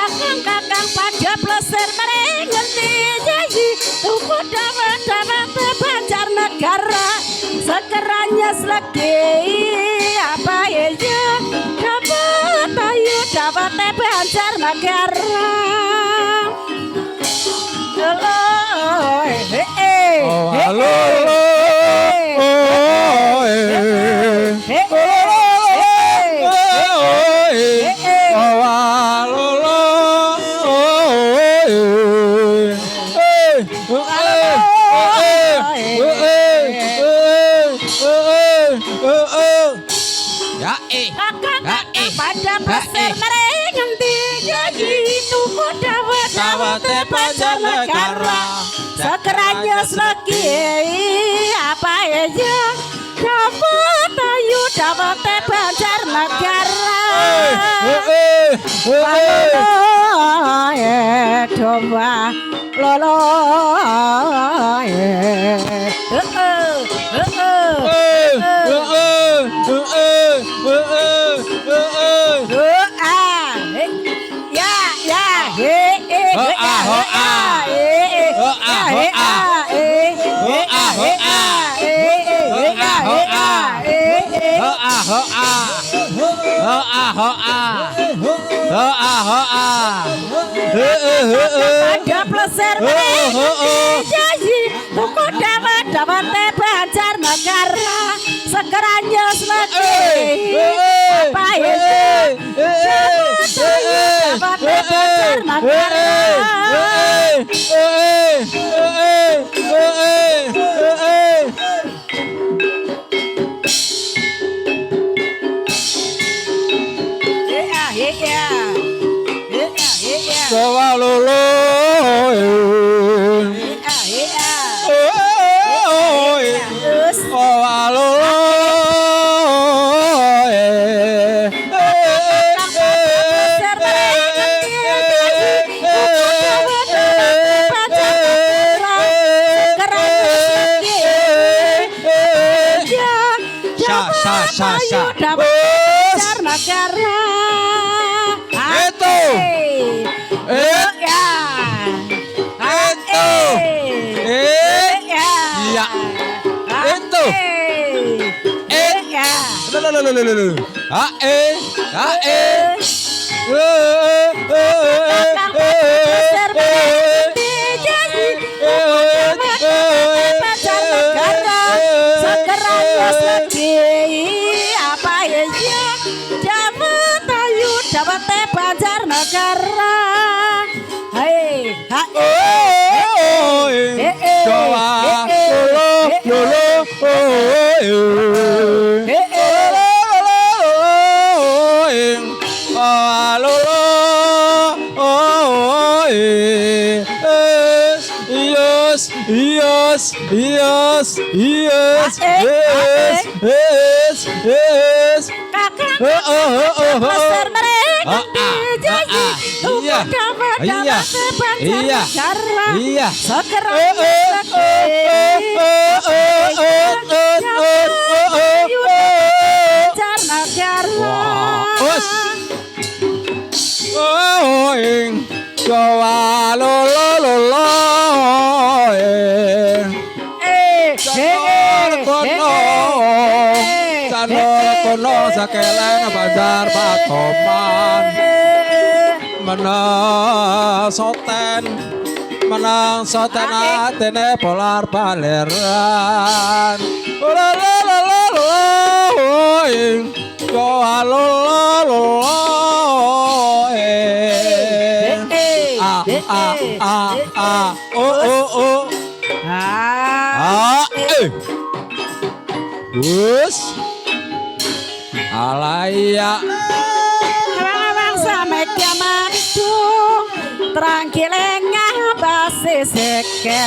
Kakang pada plesir merengen dijaji tuku dawet-dawet Banjarnegara sekeranya selagi apa ya dapat ayu dapat Banjarnegara halo pada pasir merengen dijaji tuku dawet-dawet Banjarnegara sekeranya selagi apa aja dapat ayu dapat Banjarnegara domba lolo pada plesir dijaji tuku dawet-dawet Banjarnegara sekeranya selagi apa dapat Banjarnegara ing Jawa lolo kono sakeleng Banjar Patoman menang soten atene polar baleran ing Jawa lolo Bus alaya Abang sampai kiamat itu Tranquilenya basi seke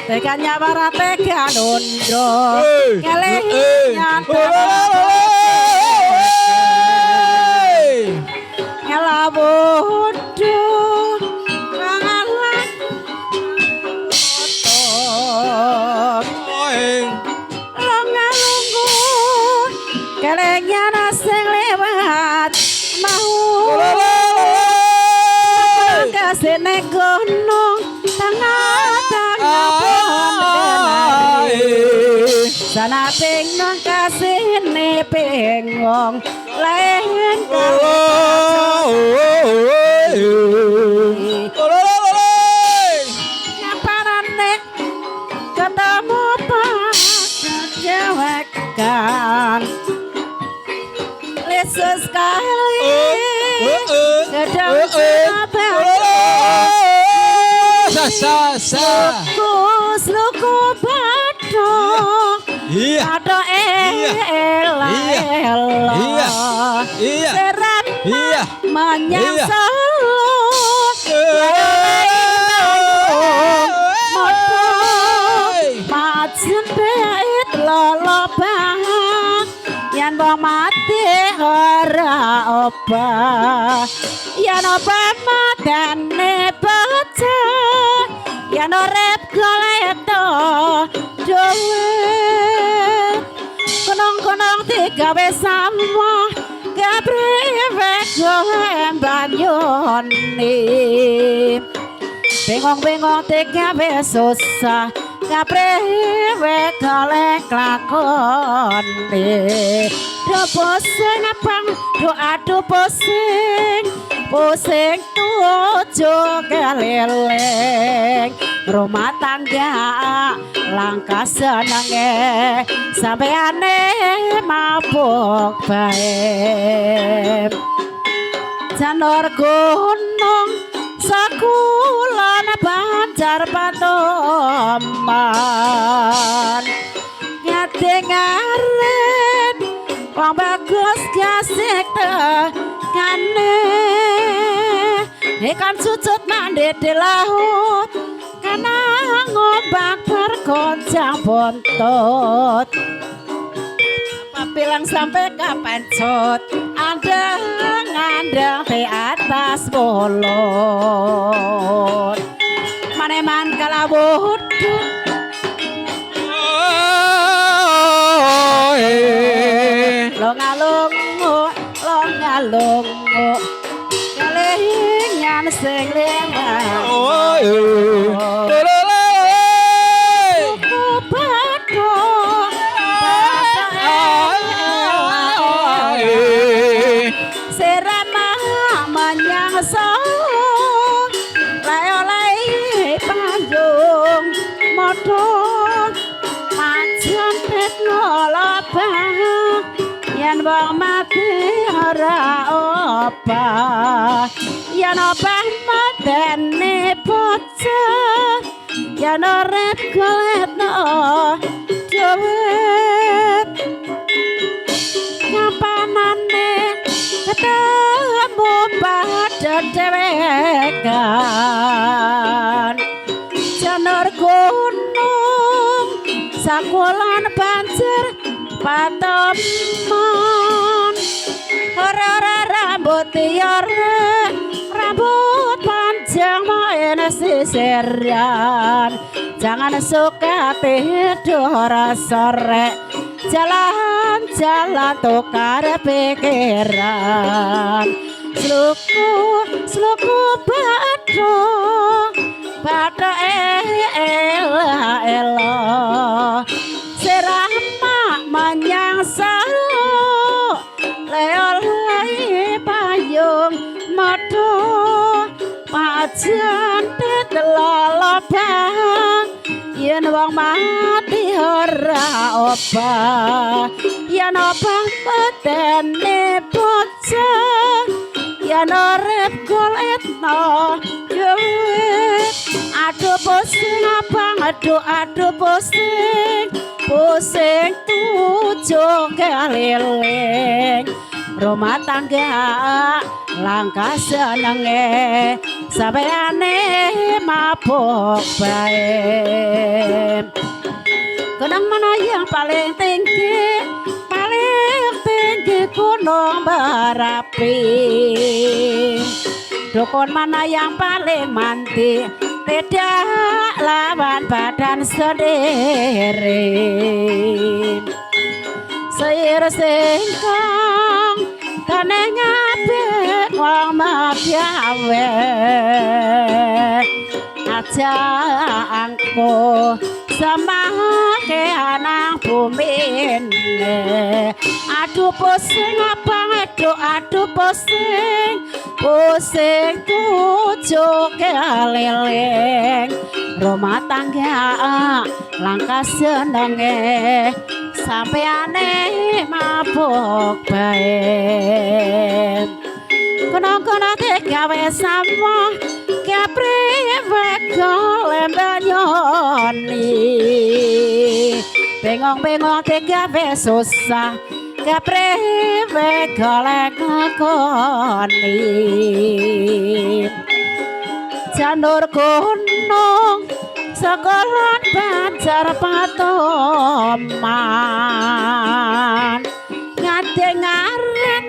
Teganya barat tega nundo Kelenya ngelabudu Kangalan Longalunggu Kelenya naseng lewat Mau Kasene gunung Tengah-tengah Sana pingong kasene pingong Lain Nyaparane ketemu pak Jawakan Lesus sekali Sedang Kus luku badok Badok ela Serat menyang Solo Macen bait lolo bang Yan bang mati ora obah Yan obah matane baca Yan orep goleto duit Konong-konong tiga besama Gabriwe goem banyoni Bengong-bengong tiga besusah Gabriwe golek lakoni Do pusing apang do adu pusing Pusing tujuh keliling Rumah tangga langkah senenge Sampai aneh mabuk baik Janur gunung Sakulon Banjar Patoman Ngati ngaret Wong bagus gasik tekane Ikan cucut mandi di laut Karena ngobak bergoncang bontot Apa bilang sampai kapan cut Andeng-andeng di atas bolot Maneman kalabudut Longalungu Kelingan sing lewat Serana menyang Solo Lay-lay Bandung Modong Macam pet ngolobang Yan bang mati ora opah Yan opah matene bocah Yan orep goletno duit Ngapanane ketemu pada dewekan Janur gunung Sakulan Banjar Patoman Ora-ora rambut tiara Rambut panjang main sisiran Jangan suka tidur sore Jalan-jalan tukar pikiran sluku Bathuk ela ela sirama menyang salu leolai payung madha pajan tetelolobang yen wong mati ora obah yen obah petene bocah yen urip golekno duit aduh pusing abang aduh pusing tujuh keliling rumah tangga langkah senenge sampeane mabuk bae kenang mana yang paling tinggi gunung berapi dukun mana yang paling manti tidak lawan badan sendiri seir singkong kene ngabek wong magawe aja angko semake anang bumine aduh pusing abang aduh pusing tujuh keliling rumah tangga langkah senenge sampeane mabuk bae kono-kono tegawe sama kepriwe golem banyoni bengong-bengong tegawe susah kepriwe golek ngakoni janur gunung sekolah banjar patoman ngade ngaren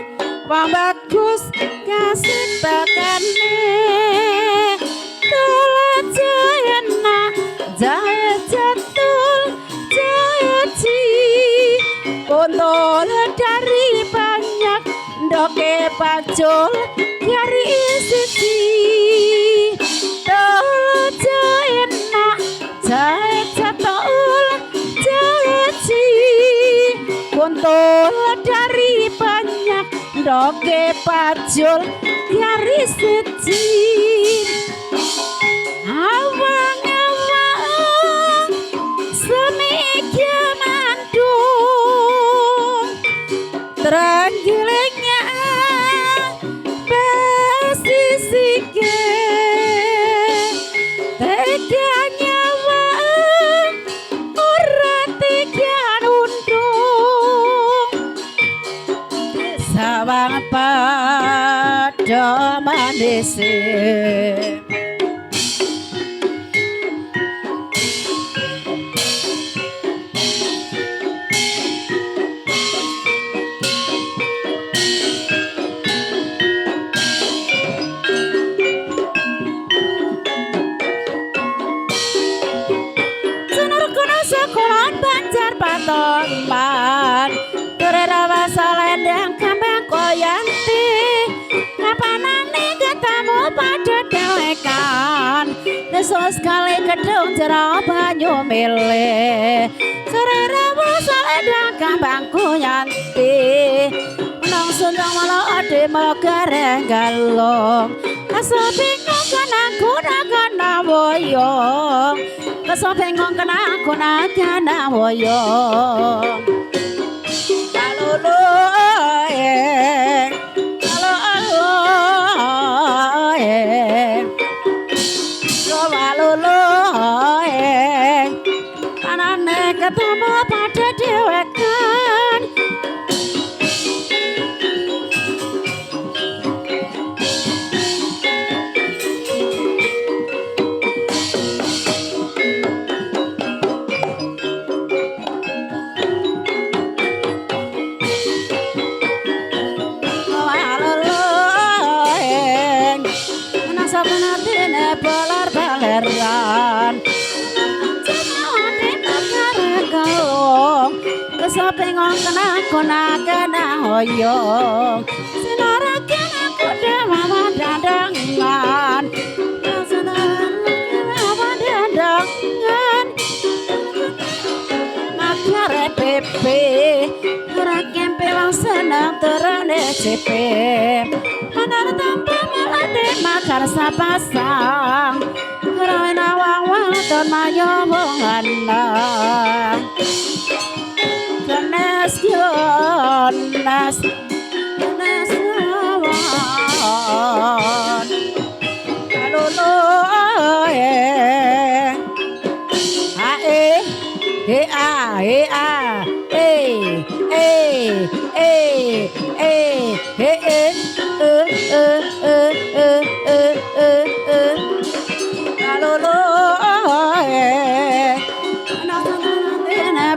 wong bagus kasih tekane dola jayana jaya jatul jaya ci kontol dari banyak ndoke pacul kari siji dola jayana jaya jatul jaya ci kontol dari banyak ndoke pacul kari siji awang-awang semikya mandung teranggilingnya basisike teganya wang ora tegan undung sawang pada manise Toman Turerawa salendang kambang koyanti Ngapanane ketemu pada dewekan Nesus kali gedung jerau banyu milih Turerawa salendang kambang koyanti Menang sundang malah ade megareng galong Kasih bingung kenang kuna woyong Kasih bingung kenang kuna woyong Kalulu Anane ketemu pada dewekan Baleran Kesopengong kena kona kena hoyong Sinara kena kuda pandangan pandangan makare pepe ora kempe wong seneng terane cepe manar tanpa melade makar sapasang ora ana wong ton mayo wong lanang Ganas Jonas Ganas lawan Alolo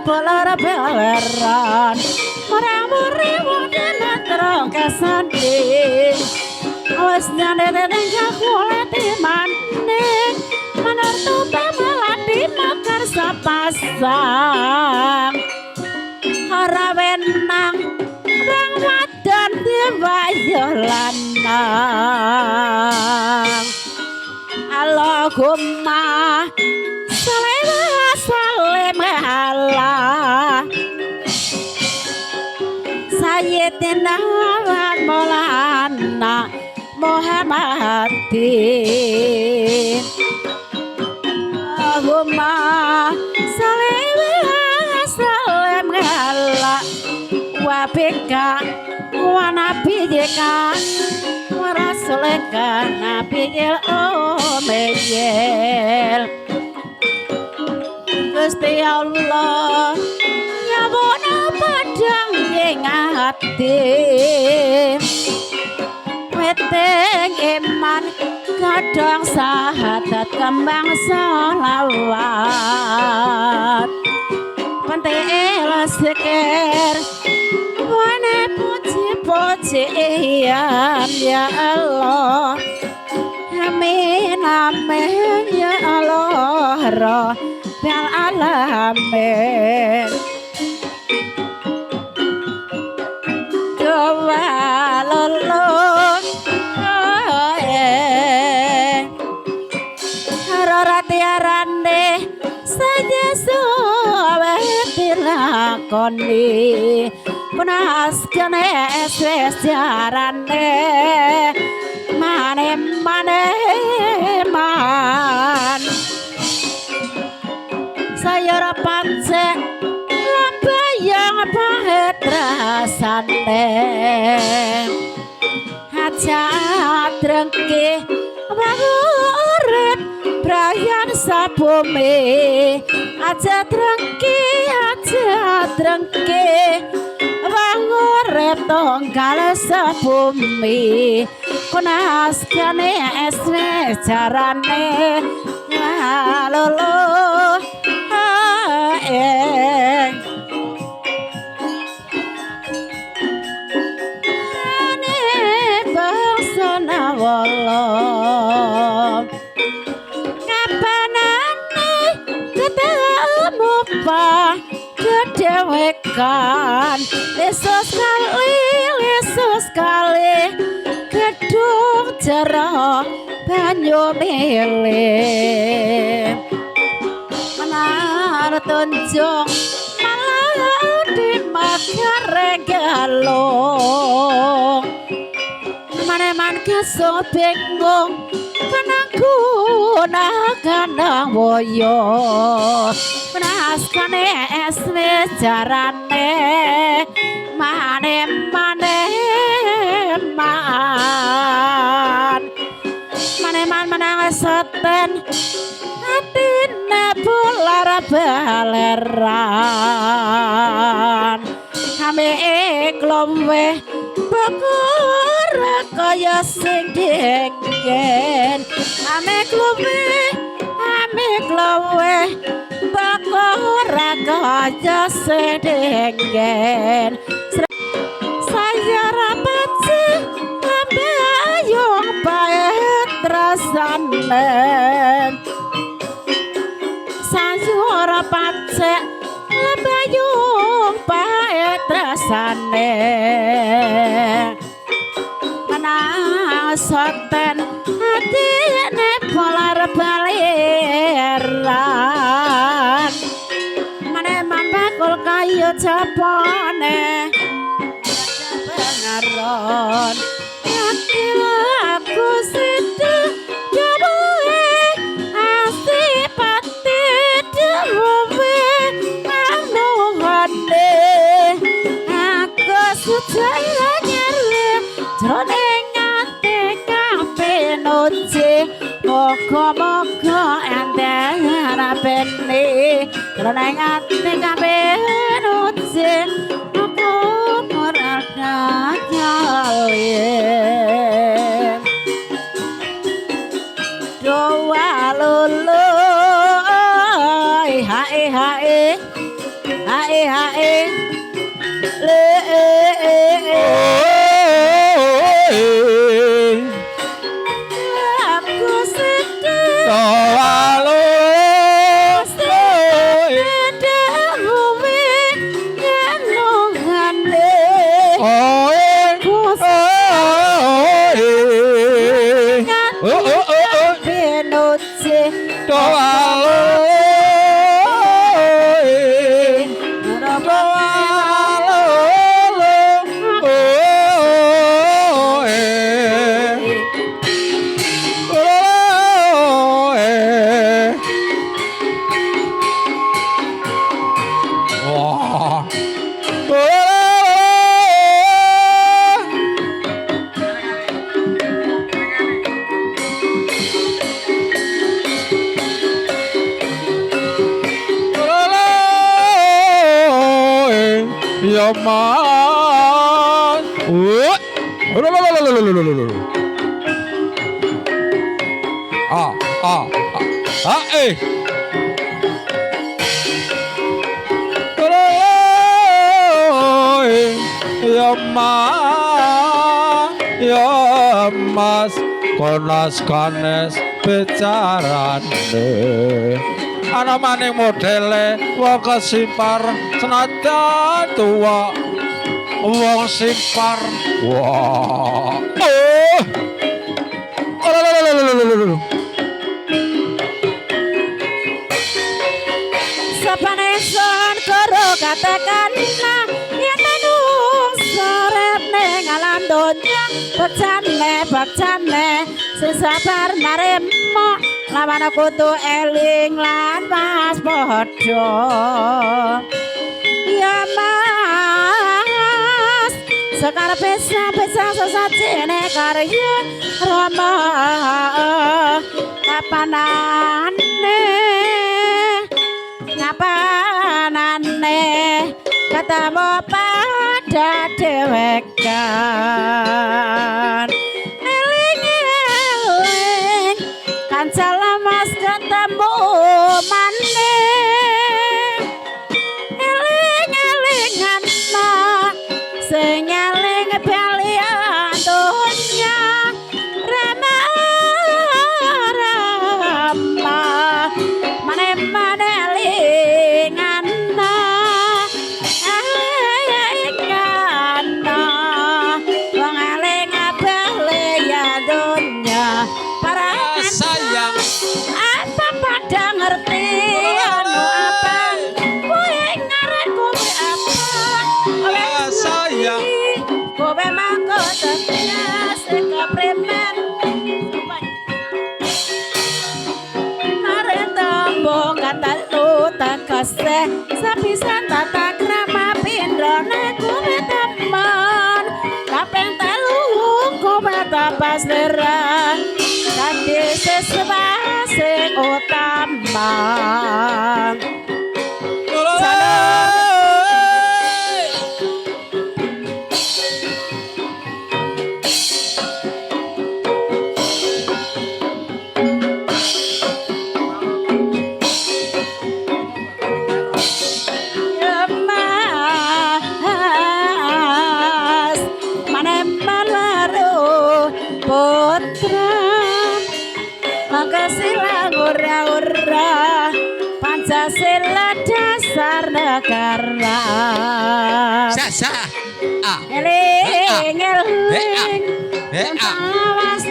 Polar peleran orang beribu dan terong kesanding awas nyande dengan kulit maning manar tuba melati makar sapasang harawenang bang wadan tiba yolanang Allahumma salim Allah Sayyidina Maulana Muhammadin Allahumma salim Allah wa bika wa nabiyika wa rasulika nabiyil umiyil Gusti Allah nyawana padang ing ati weteng iman kadang sahadat kembang selawat pentil sikir wane puji-puji ya Allah amin amin ya Allah Rabbal alamin Doa lolo Harorati arande saja suwe dilakoni Punas kene eswes jarane Mane man Saya rapatse lambayang pahit rasane Hajat drengki urip brayan sabumi Aja drengki urip tonggal sabumi Kunas kene eswes jarane Lolo Ane bangsana walong Kapanane ketemu pa kedewekan Yesus kali gedung jero banyu milih Menar tunjung malah di makare galung Maneman kesung bingung Kanangku nakandang boyo Penaskane esme jarane Maneman menang seten Atine polar baleran Kami iklowe Bakur kaya sing dingin Ame klowe Bakur kaya sing dingin Saya rapat sih Lambayung baik rasane Saya rapat sih Lambayung baik rasane Menang soten adine polar baleran mane mambakul kayu japane pengaron aku sedih jabuhe asipati dewe anu hande aku sudah nyere jroning ati kapinuji moga-moga endang rapene jroning ati kapinuji nyalin doa lulu hae hae hae hae le aku sedih doa Yaman. Yamas konas kanes bicarane ana maning modele wong kesipar senajan tuwa wong simpar wah sapanesan karo katakan yen manungsa urip ning alam donya bakjane sing sabar narema lawan kudu eling lan pas padha ya mas sakarepe sampeyan sesajene karya Rama ngapanane ketemu pada dewekan eling-eling kanca lemas ketemu maneh eling-elingan sing eling balian donya Rama Rama mane elingan wong eling balian donya para sayang apa pada ngerti anu apa kowe ngaret kowe apa oleh sayang kowe mangko tetes kepremen mare tombo kata lu takase sapisan tata krama pindrone kowe teman kaping telu kowe tapas lerang dadi sesebah sing utama Pancasila ora-ora Pancasila dasar negara sa eling eling awas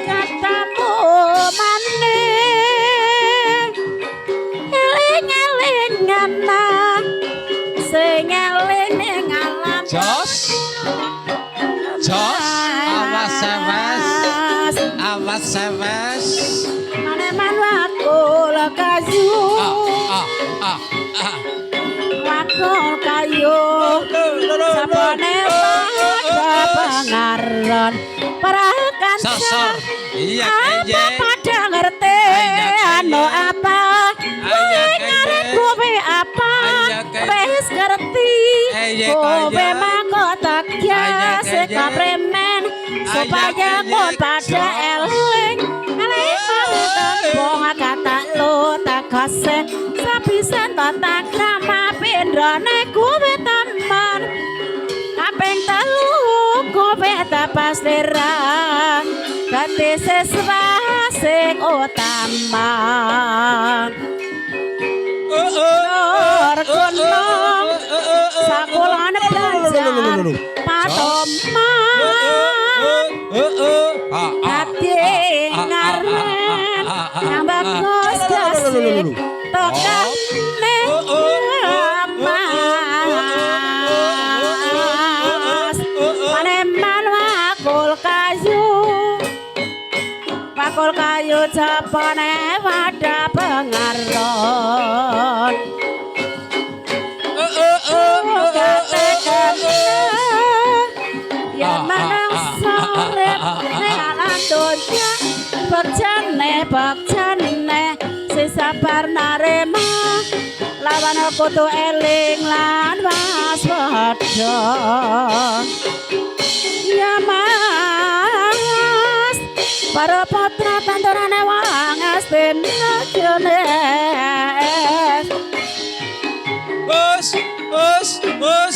pasaran para kanca Sasar. Iya apa kaya. pada ngerti Iya, kaya. anu apa Iya, kaya. ngarep kowe apa Iya, kaya. wis ngerti Iya, kowe kaya. mangkotak ya Iya, kaya. sekapremen supaya kaya. kon pada eling eling wong kata lo tak kase sapisan tak krama pindrane kowe taman kaping telu kowe tak pastira dadi seswa sing utama kono sakulane belajar patoman hati ngaren yang bagus gasik tokane mas paneman wakul kayu japane wadah pengaron ya manang sorep nek alam donya bekjane sesabar narema lawan kudu eling lan waspada ya mas para putra tanturane wang astina jenes Bos.